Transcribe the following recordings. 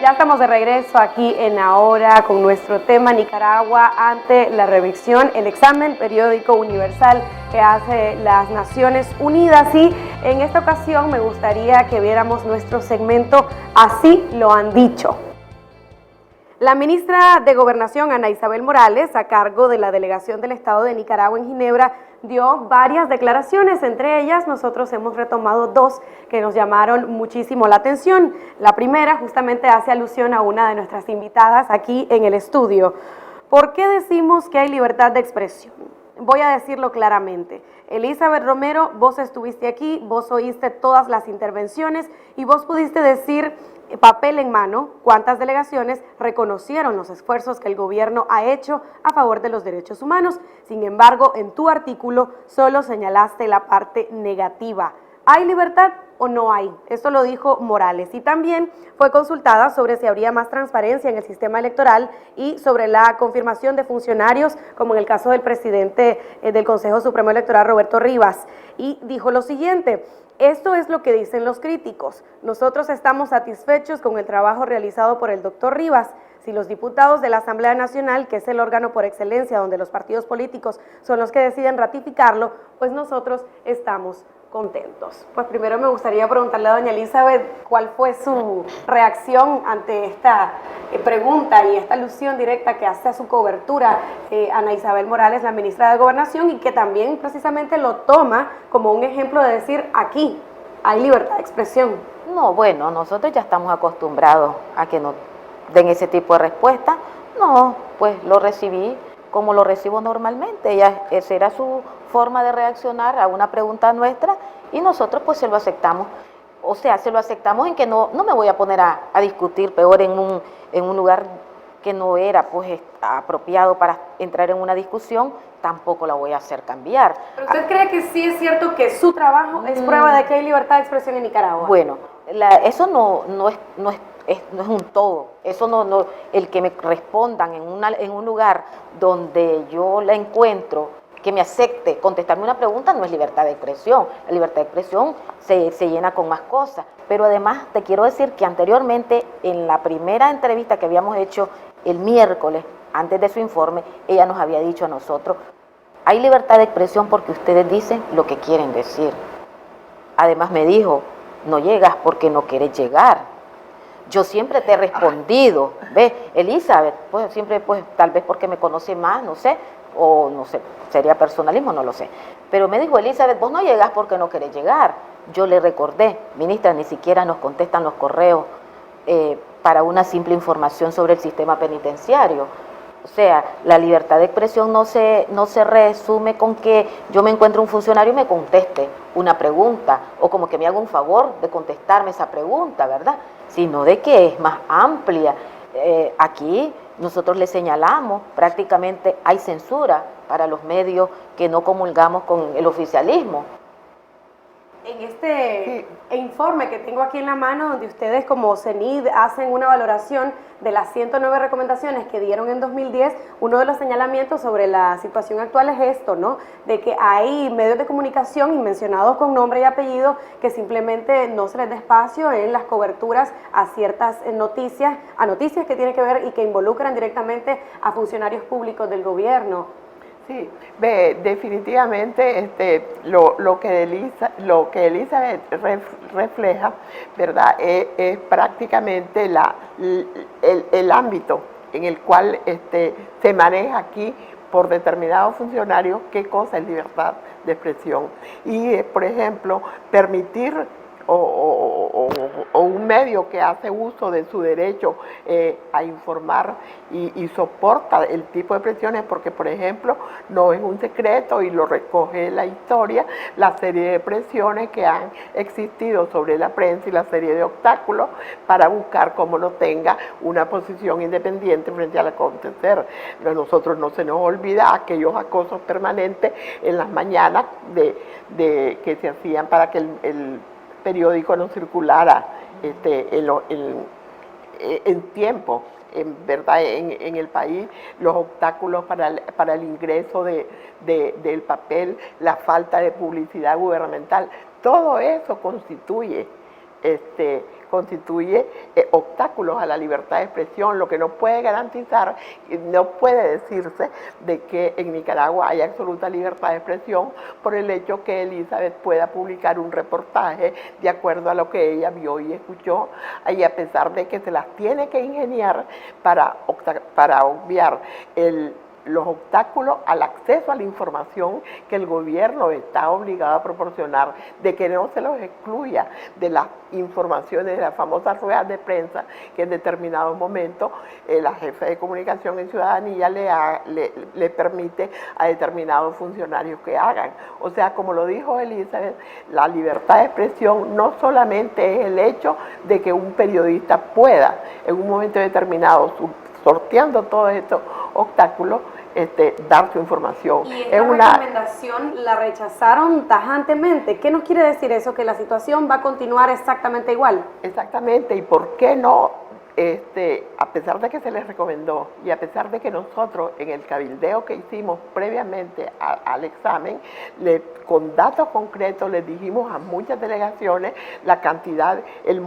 Ya estamos de regreso aquí en Ahora con nuestro tema Nicaragua ante la revisión, el examen periódico universal que hace las Naciones Unidas, y en esta ocasión me gustaría que viéramos nuestro segmento Así lo han dicho. La ministra de Gobernación, Ana Isabel Morales, a cargo de la delegación del Estado de Nicaragua en Ginebra, dio varias declaraciones. Entre ellas, nosotros hemos retomado dos que nos llamaron muchísimo la atención. La primera justamente hace alusión a una de nuestras invitadas aquí en el estudio. ¿Por qué decimos que hay libertad de expresión? Voy a decirlo claramente. Elizabeth Romero, vos estuviste aquí, vos oíste todas las intervenciones y vos pudiste decir papel en mano cuántas delegaciones reconocieron los esfuerzos que el gobierno ha hecho a favor de los derechos humanos. Sin embargo, en tu artículo solo señalaste la parte negativa. ¿Hay libertad o no hay? Esto lo dijo Morales, y también fue consultada sobre si habría más transparencia en el sistema electoral y sobre la confirmación de funcionarios, como en el caso del presidente del Consejo Supremo Electoral, Roberto Rivas, y dijo lo siguiente: esto es lo que dicen los críticos. Nosotros estamos satisfechos con el trabajo realizado por el doctor Rivas. Si los diputados de la Asamblea Nacional, que es el órgano por excelencia donde los partidos políticos son los que deciden ratificarlo, pues nosotros estamos contentos. Pues primero me gustaría preguntarle a doña Elizabeth cuál fue su reacción ante esta pregunta y esta alusión directa que hace a su cobertura Ana Isabel Morales, la ministra de Gobernación, y que también precisamente lo toma como un ejemplo de decir: aquí hay libertad de expresión. No, bueno, nosotros ya estamos acostumbrados a que nos den ese tipo de respuesta. No, pues lo recibí como lo recibo normalmente. Esa era su forma de reaccionar a una pregunta nuestra y nosotros pues se lo aceptamos. O sea, se lo aceptamos en que no me voy a poner a discutir peor en un lugar que no era pues apropiado para entrar en una discusión. Tampoco la voy a hacer cambiar. ¿Pero usted cree que sí es cierto que su trabajo es prueba de que hay libertad de expresión en Nicaragua? Bueno, eso no es un todo. Eso no el que me respondan en un lugar donde yo la encuentro, que me acepte contestarme una pregunta, no es libertad de expresión. La libertad de expresión se llena con más cosas. Pero además te quiero decir que anteriormente, en la primera entrevista que habíamos hecho el miércoles, antes de su informe, ella nos había dicho a nosotros: hay libertad de expresión porque ustedes dicen lo que quieren decir. Además me dijo: no llegas porque no quieres llegar. Yo siempre te he respondido, ¿ves? Elizabeth, pues siempre, pues tal vez porque me conoce más, no sé, o no sé, sería personalismo, no lo sé. Pero me dijo: Elizabeth, vos no llegás porque no querés llegar. Yo le recordé: ministra, ni siquiera nos contestan los correos para una simple información sobre el sistema penitenciario. O sea, la libertad de expresión no se resume con que yo me encuentre un funcionario y me conteste una pregunta, o como que me haga un favor de contestarme esa pregunta, ¿verdad? Sino de que es más amplia. Aquí nosotros le señalamos, prácticamente hay censura para los medios que no comulgamos con el oficialismo. En este informe que tengo aquí en la mano, donde ustedes como CENID hacen una valoración de las 109 recomendaciones que dieron en 2010, uno de los señalamientos sobre la situación actual es esto, ¿no? De que hay medios de comunicación, y mencionados con nombre y apellido, que simplemente no se les da espacio en las coberturas a ciertas noticias, que tienen que ver y que involucran directamente a funcionarios públicos del gobierno. Sí, definitivamente lo que Elizabeth refleja, ¿verdad? Es prácticamente el ámbito en el cual se maneja aquí por determinados funcionarios qué cosa es libertad de expresión. Y, por ejemplo, permitir o un medio que hace uso de su derecho a informar y soporta el tipo de presiones, porque por ejemplo no es un secreto y lo recoge la historia, la serie de presiones que han existido sobre la prensa y la serie de obstáculos para buscar cómo no tenga una posición independiente frente al acontecer. A nosotros no se nos olvida aquellos acosos permanentes en las mañanas que se hacían para que el periódico no circulara en tiempo, en verdad, en el país, los obstáculos para el ingreso del papel, la falta de publicidad gubernamental, todo eso constituye constituye obstáculos a la libertad de expresión, lo que no puede garantizar, no puede decirse de que en Nicaragua hay absoluta libertad de expresión por el hecho que Elizabeth pueda publicar un reportaje de acuerdo a lo que ella vio y escuchó, y a pesar de que se las tiene que ingeniar para obviar los obstáculos al acceso a la información que el gobierno está obligado a proporcionar, de que no se los excluya de las informaciones, de las famosas ruedas de prensa que en determinados momentos la jefa de comunicación en Ciudadanía le permite a determinados funcionarios que hagan. O sea, como lo dijo Elizabeth, la libertad de expresión no solamente es el hecho de que un periodista pueda en un momento determinado, sorteando todos estos obstáculos, dar su información. Y esta recomendación la rechazaron tajantemente. ¿Qué nos quiere decir eso? ¿Que la situación va a continuar exactamente igual? Exactamente, y por qué no, a pesar de que se les recomendó y a pesar de que nosotros en el cabildeo que hicimos previamente al examen, con datos concretos les dijimos a muchas delegaciones la cantidad, el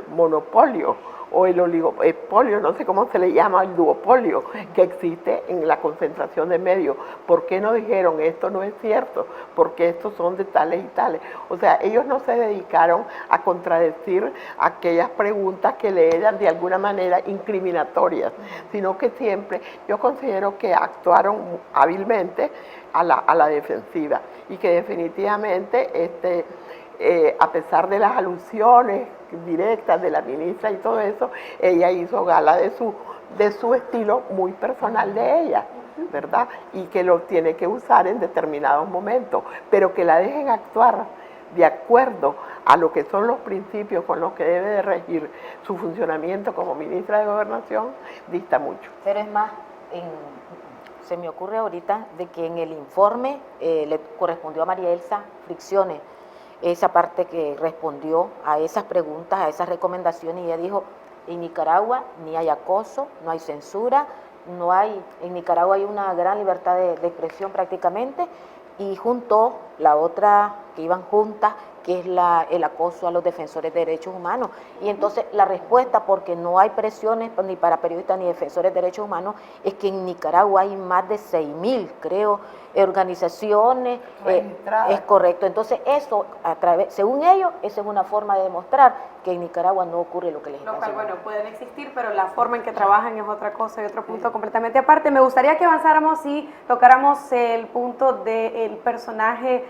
monopolio o el oligopolio, no sé cómo se le llama, el duopolio que existe en la concentración de medios. ¿Por qué no dijeron esto no es cierto? Porque estos son de tales y tales. O sea, ellos no se dedicaron a contradecir aquellas preguntas que le eran de alguna manera incriminatorias, sino que siempre yo considero que actuaron hábilmente a la defensiva y que definitivamente a pesar de las alusiones directas de la ministra y todo eso, ella hizo gala de su estilo muy personal de ella, ¿verdad? Y que lo tiene que usar en determinados momentos, pero que la dejen actuar de acuerdo a lo que son los principios con los que debe de regir su funcionamiento como ministra de Gobernación, dista mucho. Pero es más, se me ocurre ahorita de que en el informe le correspondió a María Elsa Fricciones esa parte que respondió a esas preguntas, a esas recomendaciones, y ella dijo: en Nicaragua ni hay acoso, no hay censura, en Nicaragua hay una gran libertad de expresión prácticamente, y juntó la otra que iban juntas, que es el acoso a los defensores de derechos humanos. Y entonces la respuesta, porque no hay presiones ni para periodistas ni defensores de derechos humanos, es que en Nicaragua hay más de 6.000, creo, organizaciones. Es correcto. Entonces eso, según ellos, esa es una forma de demostrar que en Nicaragua no ocurre lo que les está haciendo. Bueno, pueden existir, pero la forma en que trabajan es otra cosa y otro punto completamente aparte. Me gustaría que avanzáramos y tocáramos el punto del personaje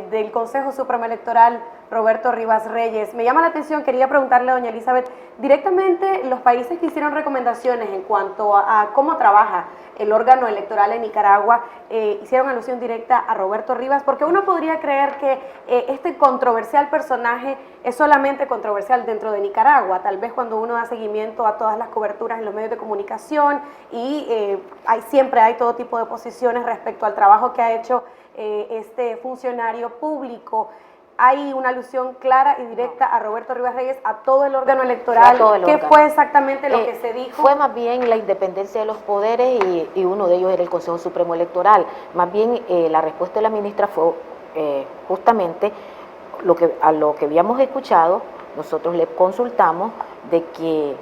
del Consejo Supremo Electoral, Roberto Rivas Reyes. Me llama la atención, quería preguntarle a doña Elizabeth, directamente los países que hicieron recomendaciones en cuanto a cómo trabaja el órgano electoral en Nicaragua, hicieron alusión directa a Roberto Rivas, porque uno podría creer que este controversial personaje es solamente controversial dentro de Nicaragua, tal vez cuando uno da seguimiento a todas las coberturas en los medios de comunicación y siempre hay todo tipo de posiciones respecto al trabajo que ha hecho este funcionario público. Hay una alusión clara y directa a Roberto Rivas Reyes, a todo el órgano electoral. ¿Qué fue exactamente lo que se dijo? Fue más bien la independencia de los poderes y uno de ellos era el Consejo Supremo Electoral. Más bien la respuesta de la ministra fue justamente a lo que habíamos escuchado. Nosotros le consultamos de que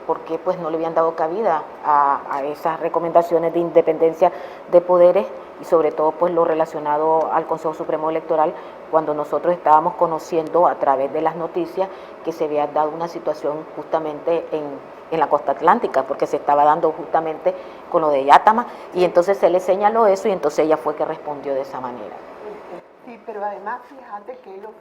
por qué pues no le habían dado cabida a esas recomendaciones de independencia de poderes y sobre todo pues lo relacionado al Consejo Supremo Electoral, cuando nosotros estábamos conociendo a través de las noticias que se había dado una situación justamente en la costa atlántica, porque se estaba dando justamente con lo de Yátama, y entonces se le señaló eso y entonces ella fue que respondió de esa manera. Sí, pero además fíjate que ellos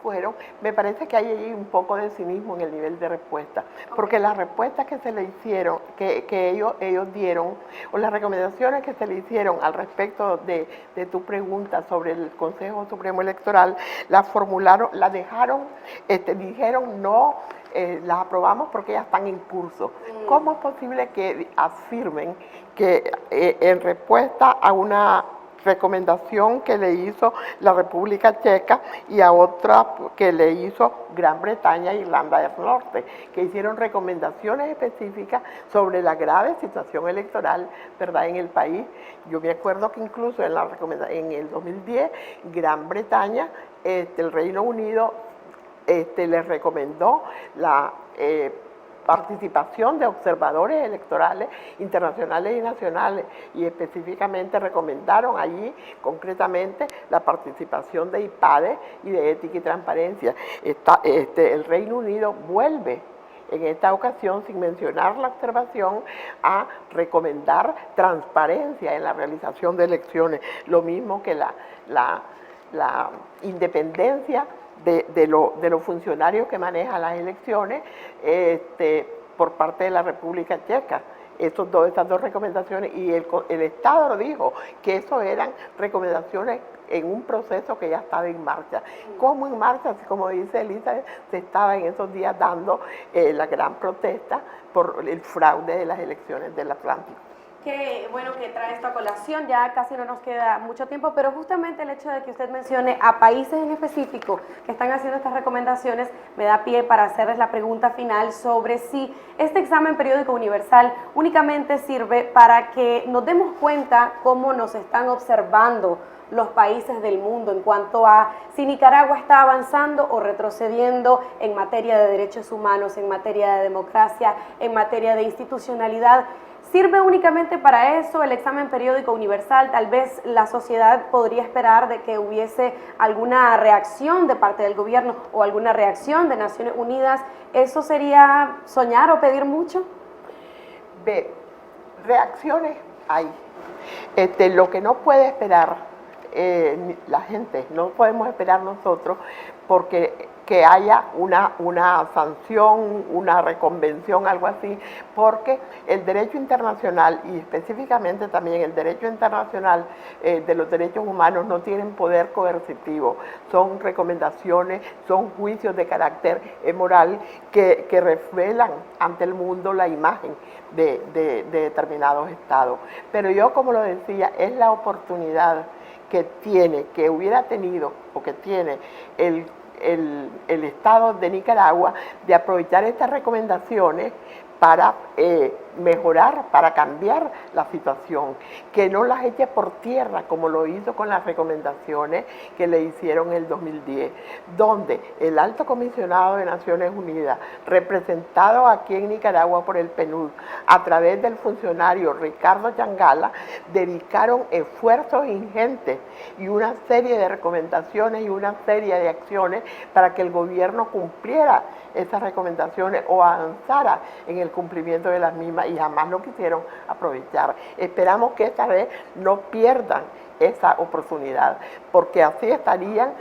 me parece que hay ahí un poco de cinismo en el nivel de respuesta, porque las respuestas que se le hicieron, que ellos dieron, o las recomendaciones que se le hicieron al respecto de tu pregunta sobre el Consejo Supremo Electoral, las formularon, las dejaron, dijeron no, las aprobamos porque ya están en curso. ¿Cómo es posible que afirmen que en respuesta a una recomendación que le hizo la República Checa y a otra que le hizo Gran Bretaña e Irlanda del Norte, que hicieron recomendaciones específicas sobre la grave situación electoral, ¿verdad?, en el país? Yo me acuerdo que incluso en el 2010, Gran Bretaña, el Reino Unido les recomendó la participación de observadores electorales internacionales y nacionales, y específicamente recomendaron allí concretamente la participación de IPADE y de Ética y Transparencia. El Reino Unido vuelve en esta ocasión, sin mencionar la observación, a recomendar transparencia en la realización de elecciones, lo mismo que la independencia de los funcionarios que manejan las elecciones por parte de la República Checa. Esas dos recomendaciones, y el Estado lo dijo, que eso eran recomendaciones en un proceso que ya estaba en marcha. ¿Cómo en marcha? Como dice Elizabeth, se estaba en esos días dando la gran protesta por el fraude de las elecciones del Atlántico. Qué bueno que trae esto a colación, ya casi no nos queda mucho tiempo, pero justamente el hecho de que usted mencione a países en específico que están haciendo estas recomendaciones me da pie para hacerles la pregunta final sobre si este examen periódico universal únicamente sirve para que nos demos cuenta cómo nos están observando los países del mundo en cuanto a si Nicaragua está avanzando o retrocediendo en materia de derechos humanos, en materia de democracia, en materia de institucionalidad. ¿Sirve únicamente para eso el examen periódico universal? Tal vez la sociedad podría esperar de que hubiese alguna reacción de parte del gobierno o alguna reacción de Naciones Unidas. ¿Eso sería soñar o pedir mucho? Reacciones hay. Lo que no puede esperar la gente, no podemos esperar nosotros porque que haya una sanción, una reconvención, algo así, porque el derecho internacional y específicamente también el derecho internacional de los derechos humanos no tienen poder coercitivo, son recomendaciones, son juicios de carácter moral que revelan ante el mundo la imagen de determinados estados. Pero yo, como lo decía, es la oportunidad que hubiera tenido o que tiene el Estado de Nicaragua de aprovechar estas recomendaciones para mejorar, para cambiar la situación, que no las eche por tierra como lo hizo con las recomendaciones que le hicieron en el 2010, donde el Alto Comisionado de Naciones Unidas, representado aquí en Nicaragua por el PNUD, a través del funcionario Ricardo Changala, dedicaron esfuerzos ingentes y una serie de recomendaciones y una serie de acciones para que el gobierno cumpliera esas recomendaciones o avanzara en el cumplimiento de las mismas, y jamás lo quisieron aprovechar. Esperamos que esta vez no pierdan esa oportunidad, porque así estarían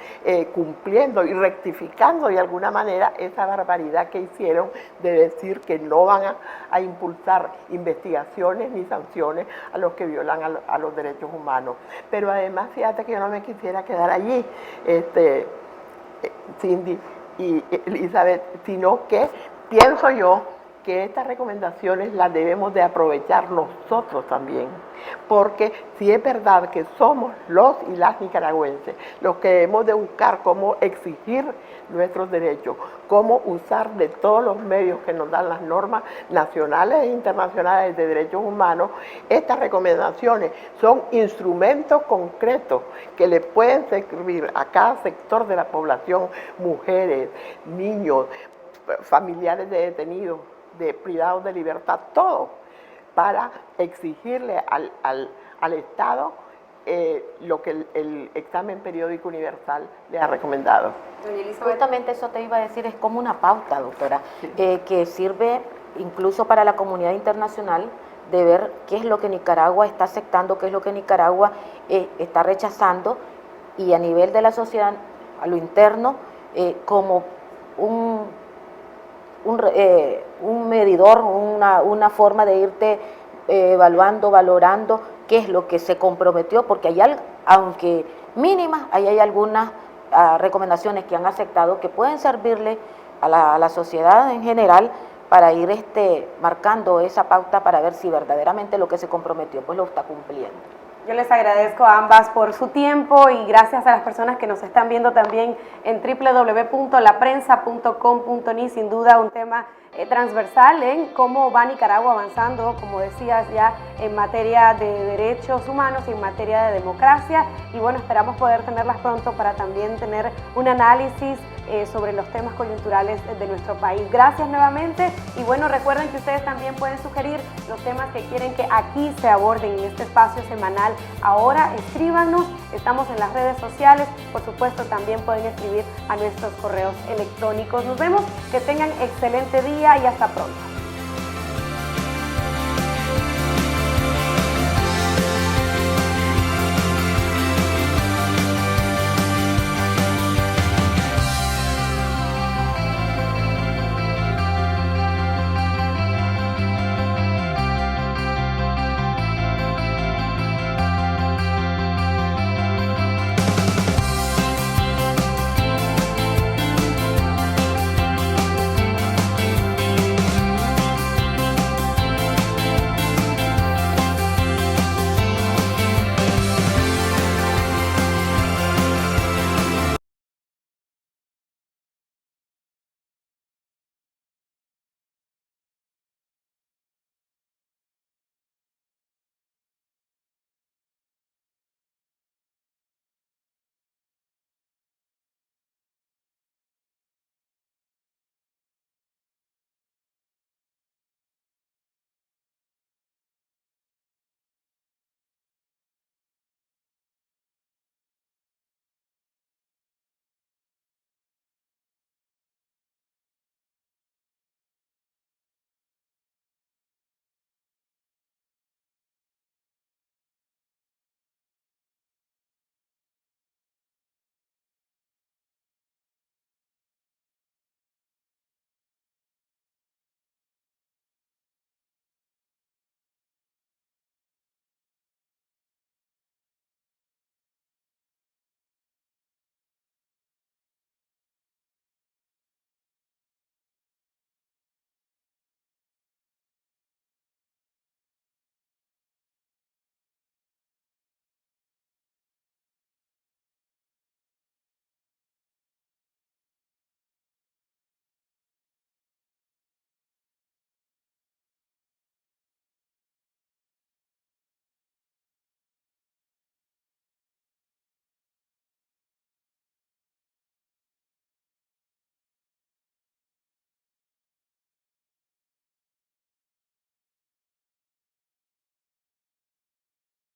cumpliendo y rectificando de alguna manera esa barbaridad que hicieron de decir que no van a impulsar investigaciones ni sanciones a los que violan a los derechos humanos. Pero además, fíjate que yo no me quisiera quedar allí, Cindy y Elizabeth, sino que pienso yo que estas recomendaciones las debemos de aprovechar nosotros también, porque si es verdad que somos los y las nicaragüenses los que debemos de buscar cómo exigir nuestros derechos, cómo usar de todos los medios que nos dan las normas nacionales e internacionales de derechos humanos, estas recomendaciones son instrumentos concretos que le pueden servir a cada sector de la población, mujeres, niños, familiares de detenidos, de privados de libertad, todo, para exigirle al Estado lo que el examen periódico universal le ha recomendado. Justamente eso te iba a decir, es como una pauta, doctora, que sirve incluso para la comunidad internacional de ver qué es lo que Nicaragua está aceptando, qué es lo que Nicaragua está rechazando, y a nivel de la sociedad, a lo interno, como un medidor, una forma de irte evaluando, valorando qué es lo que se comprometió, porque hay, aunque mínimas, ahí hay algunas recomendaciones que han aceptado que pueden servirle a la sociedad en general para ir marcando esa pauta para ver si verdaderamente lo que se comprometió pues lo está cumpliendo. Yo les agradezco a ambas por su tiempo y gracias a las personas que nos están viendo también en www.laprensa.com.ni. Sin duda un tema transversal en cómo va Nicaragua avanzando, como decías ya, en materia de derechos humanos y en materia de democracia. Y bueno, esperamos poder tenerlas pronto para también tener un análisis sobre los temas coyunturales de nuestro país. Gracias nuevamente y bueno, recuerden que ustedes también pueden sugerir los temas que quieren que aquí se aborden en este espacio semanal. Ahora escríbanos, estamos en las redes sociales, por supuesto también pueden escribir a nuestros correos electrónicos. Nos vemos, que tengan excelente día y hasta pronto.